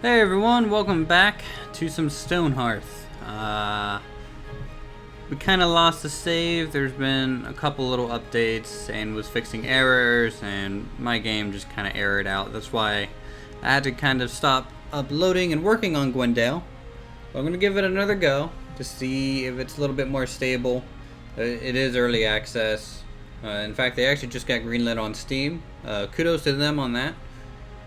Hey everyone, welcome back to some Stonehearth. We kind of lost the save. There's been a couple little updates and was fixing errors, and my game just kind of errored out. That's why I had to kind of stop uploading and working on Gwendale. But I'm going to give it another go to see if it's a little bit more stable. It is early access. In fact, they actually just got greenlit on Steam. Kudos to them on that.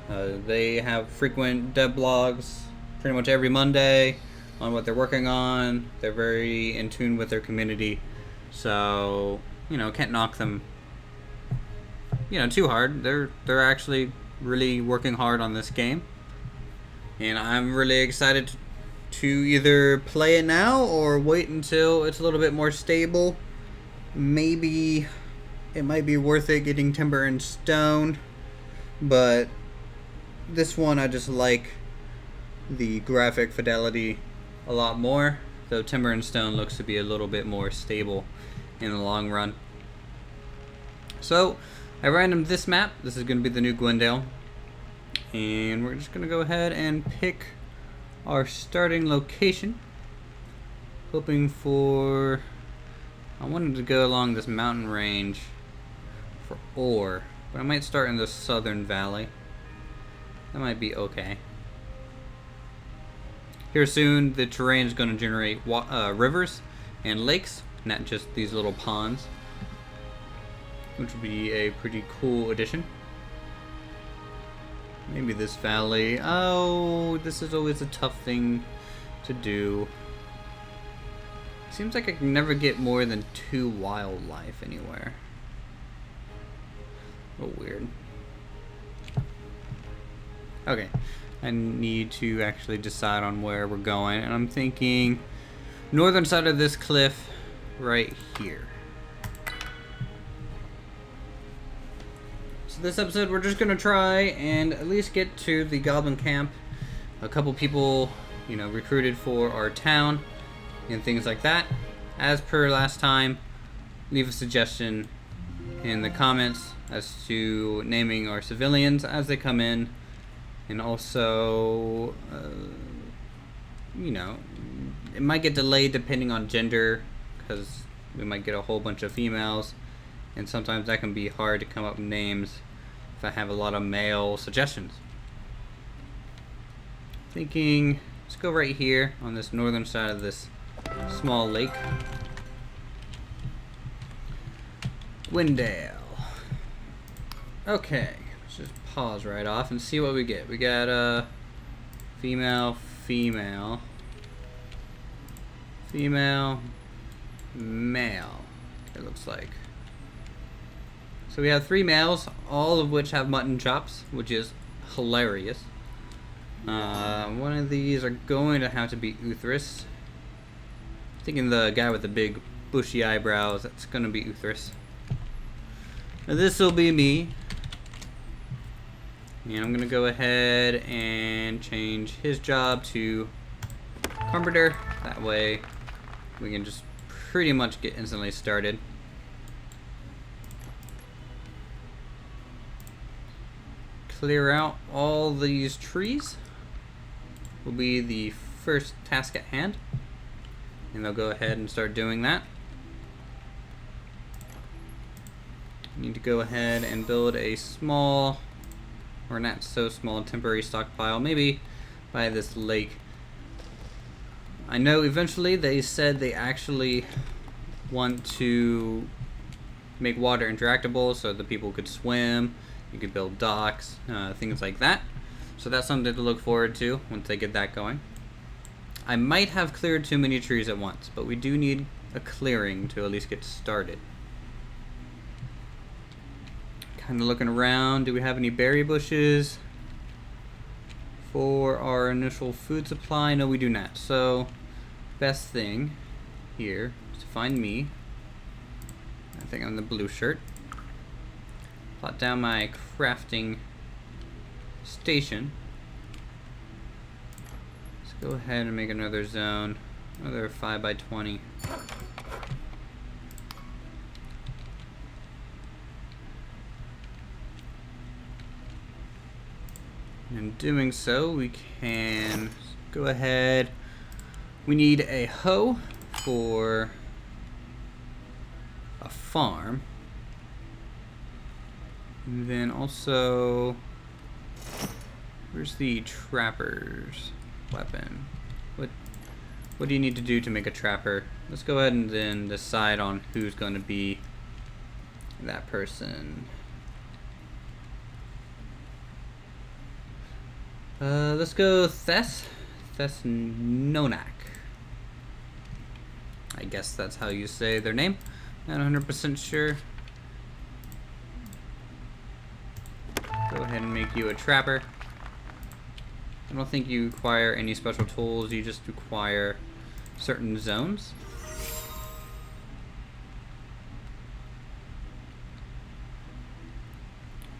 They have frequent dev blogs pretty much every Monday on what they're working on. They're very in tune with their community, so can't knock them too hard. They're actually really working hard on this game, and I'm really excited to either play it now or wait until it's a little bit more stable. Maybe it might be worth it getting timber and stone, but this one I just like the graphic fidelity a lot more, though timber and stone looks to be a little bit more stable in the long run. So I randomed this map. This is going to be the new Gwendale, and we're just going to go ahead and pick our starting location, hoping for, I wanted to go along this mountain range for ore, but I might start in the southern valley. That might be okay. Here soon, the terrain is going to generate rivers and lakes, not just these little ponds, which would be a pretty cool addition. Maybe this valley. Oh, this is always a tough thing to do. Seems like I can never get more than 2 wildlife anywhere. A little weird. Okay, I need to actually decide on where we're going, and I'm thinking northern side of this cliff right here. So this episode we're just gonna try and at least get to the goblin camp. A couple people, recruited for our town and things like that. As per last time, leave a suggestion in the comments as to naming our civilians as they come in. And also, it might get delayed depending on gender, because we might get a whole bunch of females, and sometimes that can be hard to come up with names if I have a lot of male suggestions. Thinking, let's go right here on this northern side of this small lake. Gwendale. Okay. Just pause right off and see what we get. We got a female, male, it looks like. So we have 3 males, all of which have mutton chops, which is hilarious. One of these are going to have to be Uthris. Thinking the guy with the big bushy eyebrows, that's going to be Uthris. Now this will be me. And I'm gonna go ahead and change his job to carpenter. That way we can just pretty much get instantly started. Clear out all these trees will be the first task at hand. And they'll go ahead and start doing that. Need to go ahead and build a small, or not so small, temporary stockpile, maybe by this lake. I know eventually they said they actually want to make water interactable so that people could swim, you could build docks, things like that. So that's something to look forward to once they get that going. I might have cleared too many trees at once, but we do need a clearing to at least get started. Kind of looking around. Do we have any berry bushes for our initial food supply? No, we do not. So, best thing here is to find me. I think I'm the blue shirt. Plot down my crafting station. Let's go ahead and make another zone. Another 5x20. In doing so, we can go ahead. We need a hoe for a farm. And then also, where's the trapper's weapon? What do you need to do to make a trapper? Let's go ahead and then decide on who's going to be that person. Let's go Thesnonak. I guess that's how you say their name. Not 100% sure. Go ahead and make you a trapper. I don't think you require any special tools, you just require certain zones.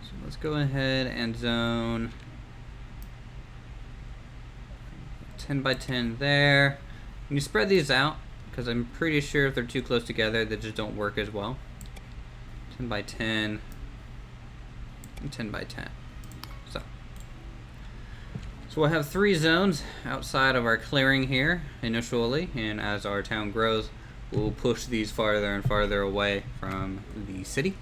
So let's go ahead and zone 10 by 10 there. And you spread these out, because I'm pretty sure if they're too close together, they just don't work as well. 10 by 10 and 10 by 10. So we'll have 3 zones outside of our clearing here initially, and as our town grows, we'll push these farther and farther away from the city.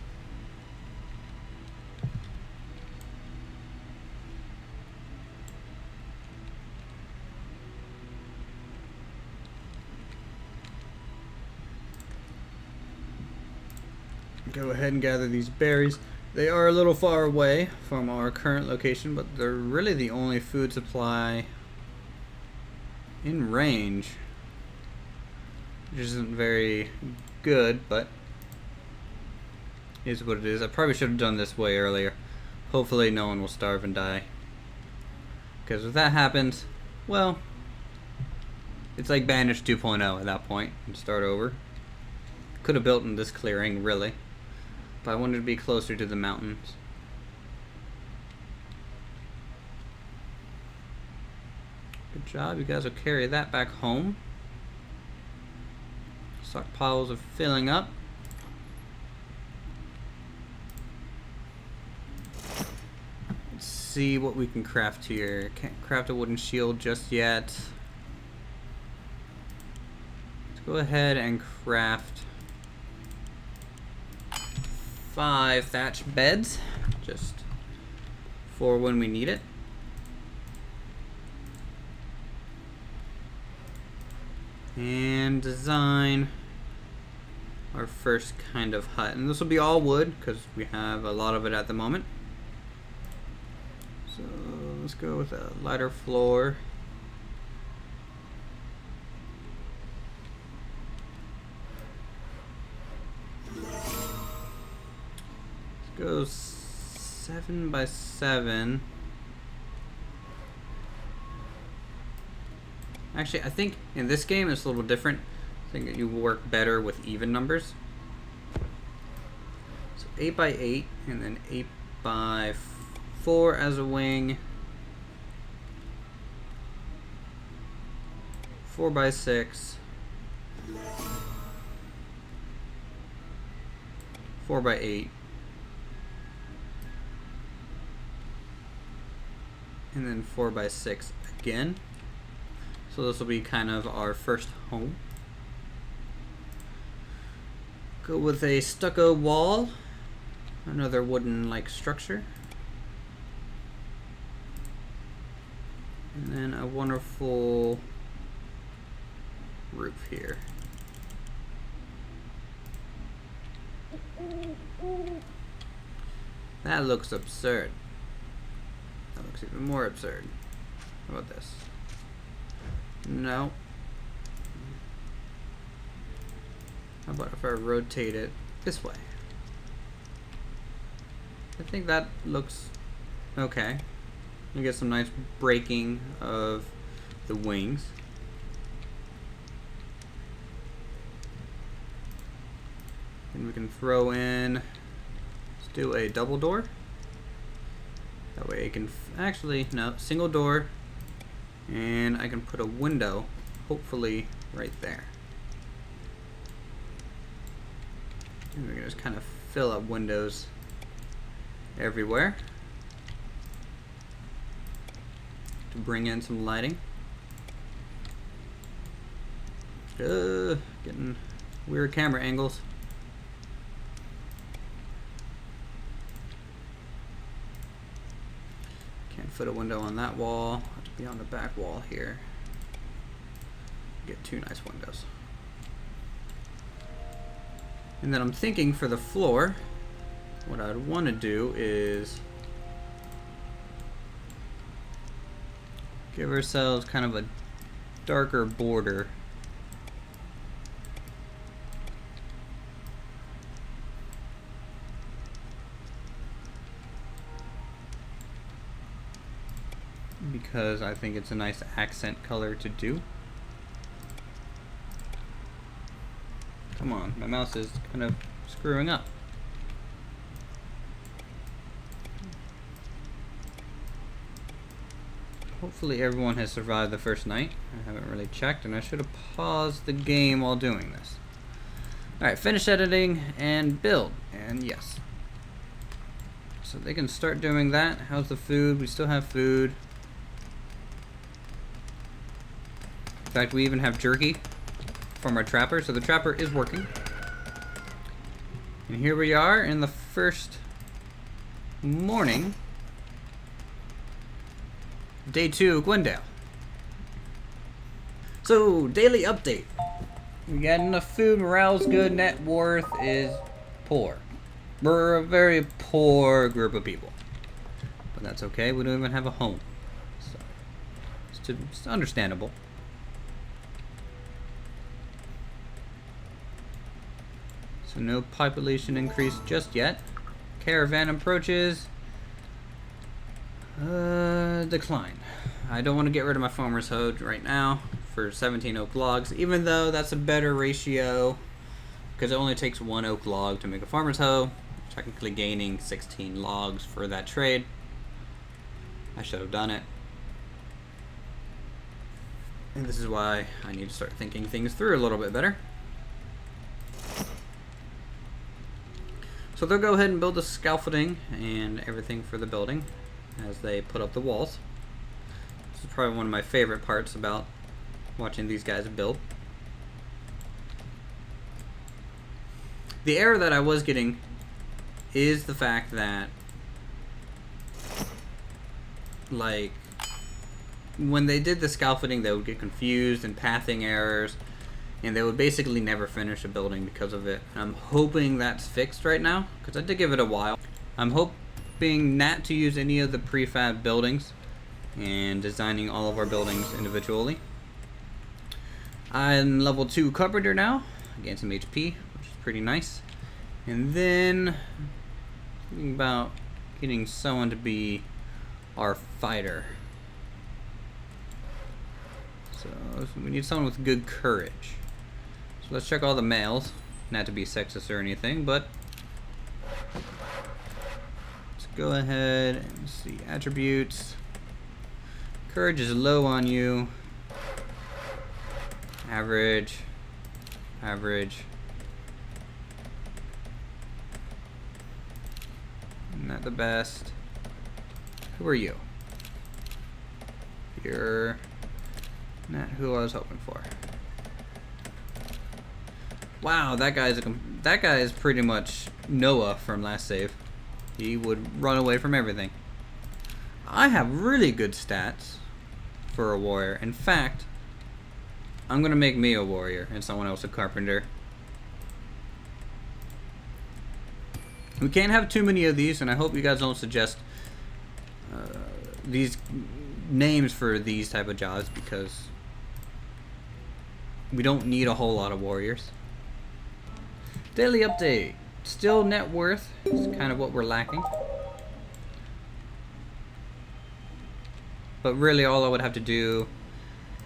Go ahead and gather these berries. They are a little far away from our current location, but they're really the only food supply in range, which isn't very good, but is what it is. I probably should have done this way earlier. Hopefully no one will starve and die, because if that happens, well, it's like Banished 2.0 at that point and start over. Could have built in this clearing, really. But I wanted to be closer to the mountains. Good job, you guys will carry that back home. Stockpiles are filling up. Let's see what we can craft here. Can't craft a wooden shield just yet. Let's go ahead and craft 5 thatch beds, just for when we need it. And design our first kind of hut. And this will be all wood, because we have a lot of it at the moment. So let's go with a lighter floor. Go 7 by 7. Actually, I think in this game it's a little different. I think that you work better with even numbers. So 8 by 8, and then 8 by 4 as a wing. 4 by 6. 4 by 8. And then 4 by 6 again. So this will be kind of our first home. Go with a stucco wall, another wooden like structure. And then a wonderful roof here. That looks absurd. That looks even more absurd. How about this? No. How about if I rotate it this way? I think that looks okay. You get some nice breaking of the wings. And we can throw in, let's do a double door. That way I can, actually, no, single door, and I can put a window, hopefully, right there. And we can just kind of fill up windows everywhere. to bring in some lighting. Getting weird camera angles. Can't fit a window on that wall. Have to be on the back wall here. Get two nice windows. And then I'm thinking for the floor, what I'd want to do is give ourselves kind of a darker border. Because I think it's a nice accent color to do. Come on, my mouse is kind of screwing up. Hopefully everyone has survived the first night. I haven't really checked, and I should have paused the game while doing this. Alright, finish editing and build. And yes. So they can start doing that. How's the food? We still have food. In fact, we even have jerky from our trapper, so the trapper is working. And here we are in the first morning. Day 2 of Glendale. So, daily update. We got enough food, morale's good, net worth is poor. We're a very poor group of people. But that's okay, we don't even have a home. So, it's understandable. So no population increase just yet. Caravan approaches. Decline. I don't want to get rid of my farmer's hoe right now for 17 oak logs, even though that's a better ratio because it only takes 1 oak log to make a farmer's hoe, technically gaining 16 logs for that trade. I should have done it. And this is why I need to start thinking things through a little bit better. So they'll go ahead and build the scaffolding and everything for the building as they put up the walls. This is probably one of my favorite parts about watching these guys build. The error that I was getting is the fact that, like, when they did the scaffolding, they would get confused and pathing errors, and they would basically never finish a building because of it. And I'm hoping that's fixed right now, because I did give it a while. I'm hoping not to use any of the prefab buildings and designing all of our buildings individually. I'm level 2 carpenter now, getting some HP, which is pretty nice. And then thinking about getting someone to be our fighter. So we need someone with good courage. So let's check all the males. Not to be sexist or anything, but let's go ahead and see attributes. Courage is low on you. Average. Average. Not the best. Who are you? You're not who I was hoping for. Wow, that guy is pretty much Noah from last save. He would run away from everything. I have really good stats for a warrior. In fact, I'm gonna make me a warrior and someone else a carpenter. We can't have too many of these, and I hope you guys don't suggest these names for these type of jobs because we don't need a whole lot of warriors. Daily update. Still net worth is kind of what we're lacking. But really all I would have to do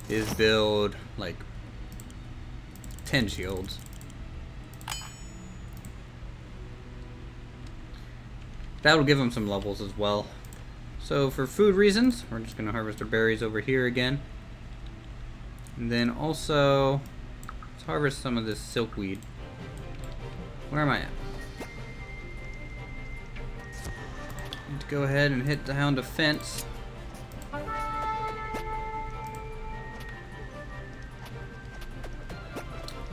is build like 10 shields. That'll give them some levels as well. So for food reasons, we're just going to harvest our berries over here again. And then also, let's harvest some of this silkweed. Where am I at? Need to go ahead and hit the Hound of Fence.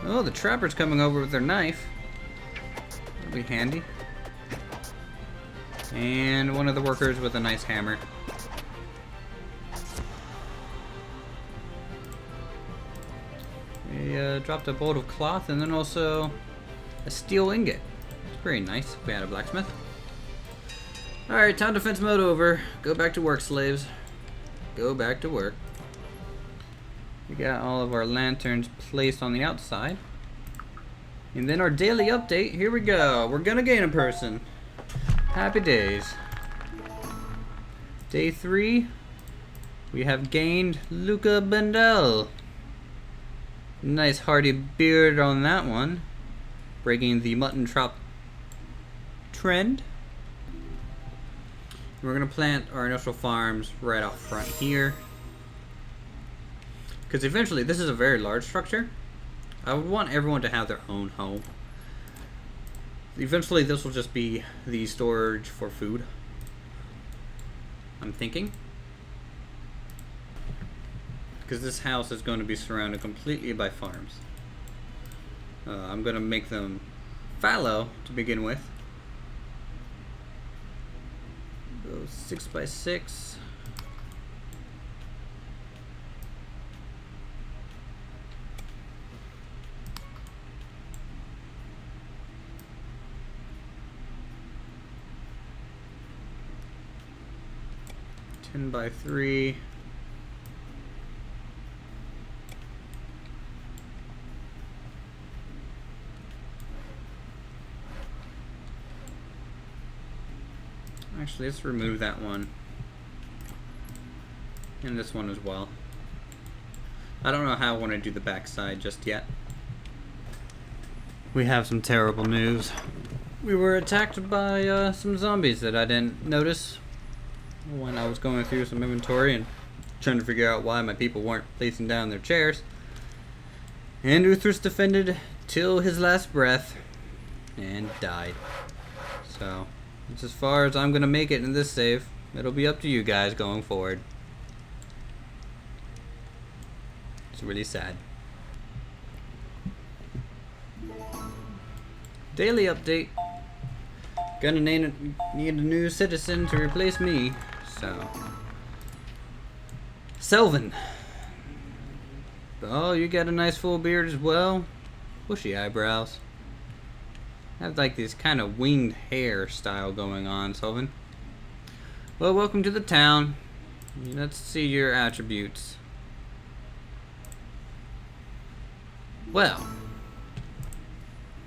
Oh, the trapper's coming over with their knife. That'll be handy. And one of the workers with a nice hammer. We dropped a bolt of cloth and then also a steel ingot. It's pretty nice if we had a blacksmith. Alright, town defense mode over. Go back to work, slaves. Go back to work. We got all of our lanterns placed on the outside. And then our daily update, here we go. We're gonna gain a person. Happy days. Day 3, we have gained Luca Bendel. Nice hearty beard on that one. Breaking the mutton chop trend. We're gonna plant our initial farms right out front here. Because eventually, this is a very large structure. I would want everyone to have their own home. Eventually, this will just be the storage for food. I'm thinking. Because this house is going to be surrounded completely by farms. I'm going to make them fallow to begin with. Go 6 by 6. By 3. Actually, let's remove that one. And this one as well. I don't know how I want to do the backside just yet. We have some terrible news. We were attacked by some zombies that I didn't notice when I was going through some inventory and trying to figure out why my people weren't placing down their chairs. And Uthris defended till his last breath and died. So, it's as far as I'm going to make it in this save. It'll be up to you guys going forward. It's really sad. Daily update. Gonna need a new citizen to replace me. So, Selvin. Oh, you got a nice full beard as well. Bushy eyebrows. I have like this kind of winged hair style going on, Selvin. Well, welcome to the town. Let's see your attributes. Well,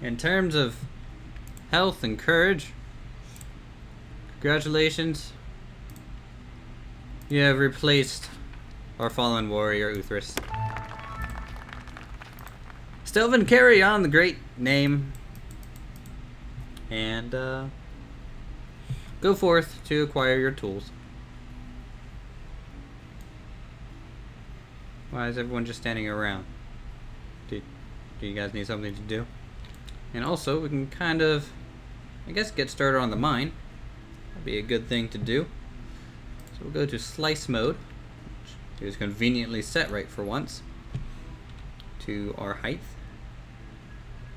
in terms of health and courage, congratulations. You have replaced our fallen warrior, Uthris. Stelvin, carry on the great name. And go forth to acquire your tools. Why is everyone just standing around? Do you guys need something to do? And also, we can kind of, I guess, get started on the mine. That'd be a good thing to do. So we'll go to slice mode, which is conveniently set right for once, to our height.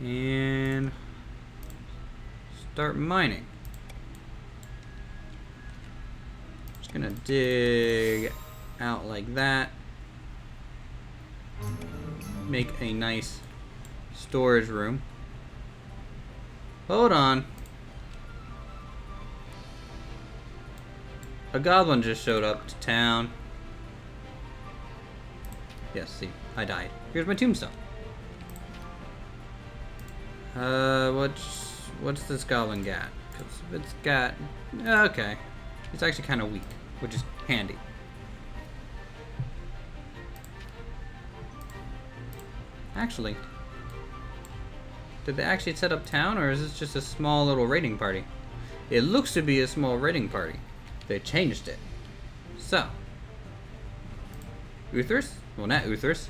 And start mining. Just gonna dig out like that. Make a nice storage room. Hold on. A goblin just showed up to town. Yes, see, I died. Here's my tombstone. What's this goblin got? 'Cause it's got, okay. It's actually kind of weak, which is handy. Actually, did they actually set up town, or is this just a small little raiding party? It looks to be a small raiding party. They changed it. So, Uthris? Well, not Uthris.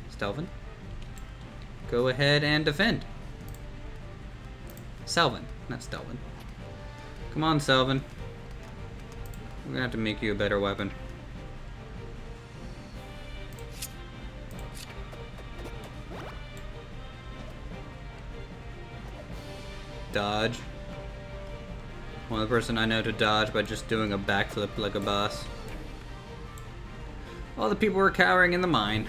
Stelvin. Go ahead and defend. Selvin, not Stelvin. Come on, Selvin. We're gonna have to make you a better weapon. dodge. One person I know to dodge by just doing a backflip like a boss. All the people were cowering in the mine.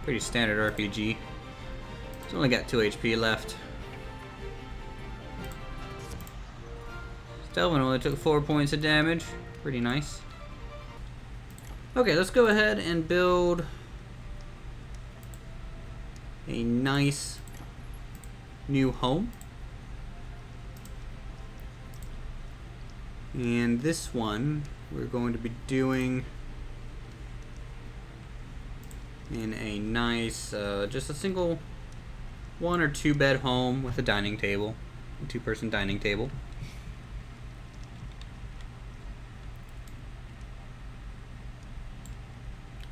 Pretty standard RPG. It's only got 2 HP left. Stelvin only took 4 points of damage. Pretty nice. Okay, let's go ahead and build a nice new home. And this one we're going to be doing in a nice, just a single 1 or 2 bed home with a dining table, a 2-person dining table.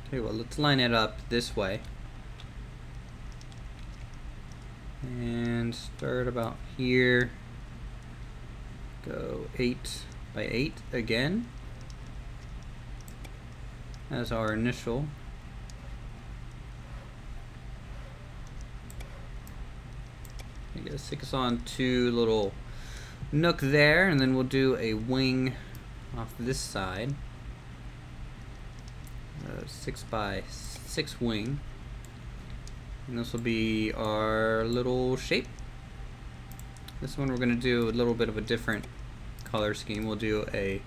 Okay, well, let's line it up this way. And start about here. Go 8 by 8 again as our initial. I guess stick us on 2 little nook there, and then we'll do a wing off this side. 6 by 6 wing, and this will be our little shape. This one we're going to do a little bit of a different color scheme. We'll do a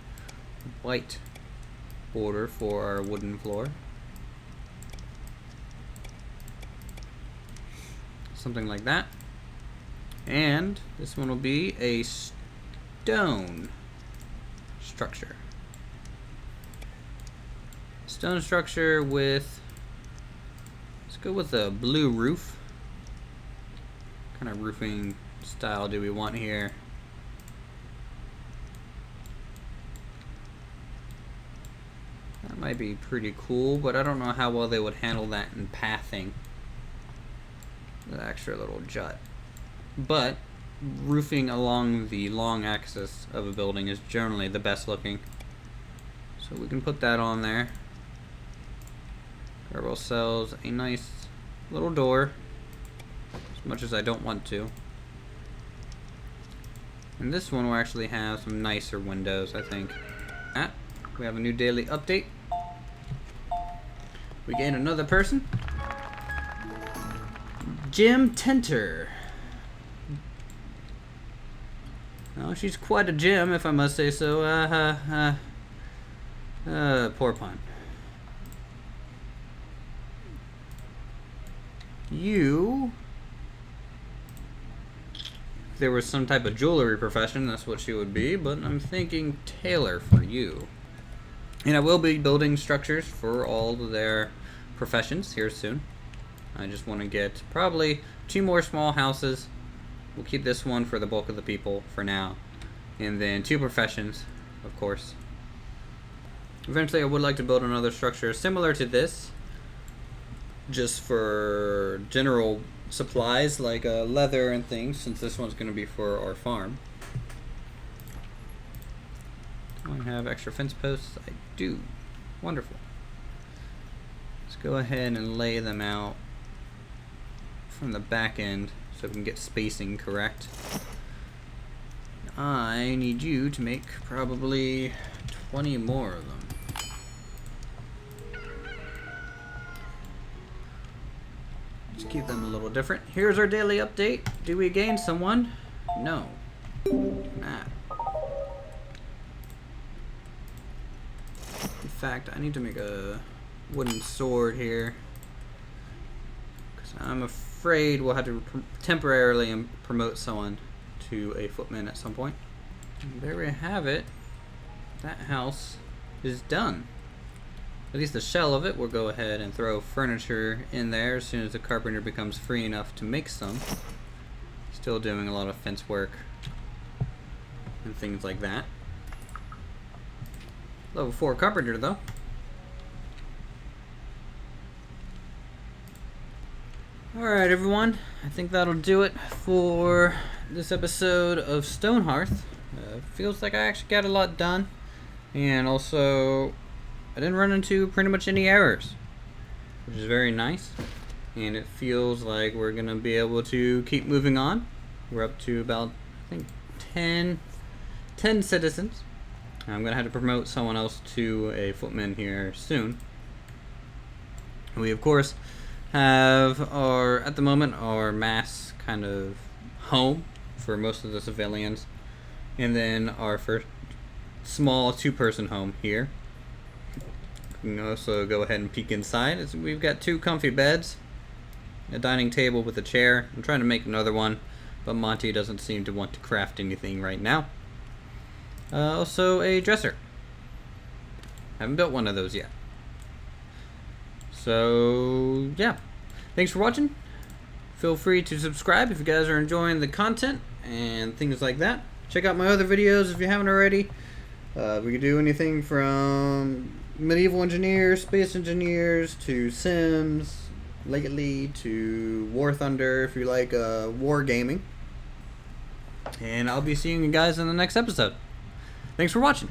white border for our wooden floor, something like that. And this one will be a stone structure. Stone structure with, let's go with a blue roof. What kind of roofing style do we want here? That might be pretty cool, but I don't know how well they would handle that in pathing. The extra little jut. But roofing along the long axis of a building is generally the best looking. So we can put that on there. Grab ourselves a nice little door, as much as I don't want to. And this one will actually have some nicer windows, I think. We have a new daily update. We gain another person. Jim Tenter. Oh, she's quite a gem, if I must say so. Poor pun. You, if there was some type of jewelry profession, that's what she would be, but I'm thinking tailor for you. And I will be building structures for all of their professions here soon. I just want to get probably 2 more small houses. We'll keep this one for the bulk of the people for now. And then 2 professions, of course. Eventually I would like to build another structure similar to this, just for general supplies like leather and things, since this one's going to be for our farm. Do I have extra fence posts? I do. Wonderful. Let's go ahead and lay them out from the back end so we can get spacing correct. I need you to make probably 20 more of them. Let's keep them a little different. Here's our daily update. Do we gain someone? No. Nah. In fact, I need to make a wooden sword here, because I'm afraid we'll have to temporarily promote someone to a footman at some point. And there we have it. That house is done. At least the shell of it. We'll go ahead and throw furniture in there as soon as the carpenter becomes free enough to make some. Still doing a lot of fence work and things like that. Level 4 carpenter though. Alright everyone, I think that'll do it for this episode of Stonehearth. Feels like I actually got a lot done, and also I didn't run into pretty much any errors, which is very nice, and it feels like we're gonna be able to keep moving on We're up to about, I think, 10 citizens. I'm going to have to promote someone else to a footman here soon. We, of course, have at the moment, our mass kind of home for most of the civilians. And then our first small 2-person home here. You can also go ahead and peek inside. We've got 2 comfy beds, a dining table with a chair. I'm trying to make another one, but Monty doesn't seem to want to craft anything right now. Also a dresser. Haven't built one of those yet. So yeah, thanks for watching. Feel free to subscribe if you guys are enjoying the content and things like that. Check out my other videos if you haven't already. We can do anything from medieval engineers, space engineers, to Sims, lately to War Thunder if you like war gaming. And I'll be seeing you guys in the next episode. Thanks for watching.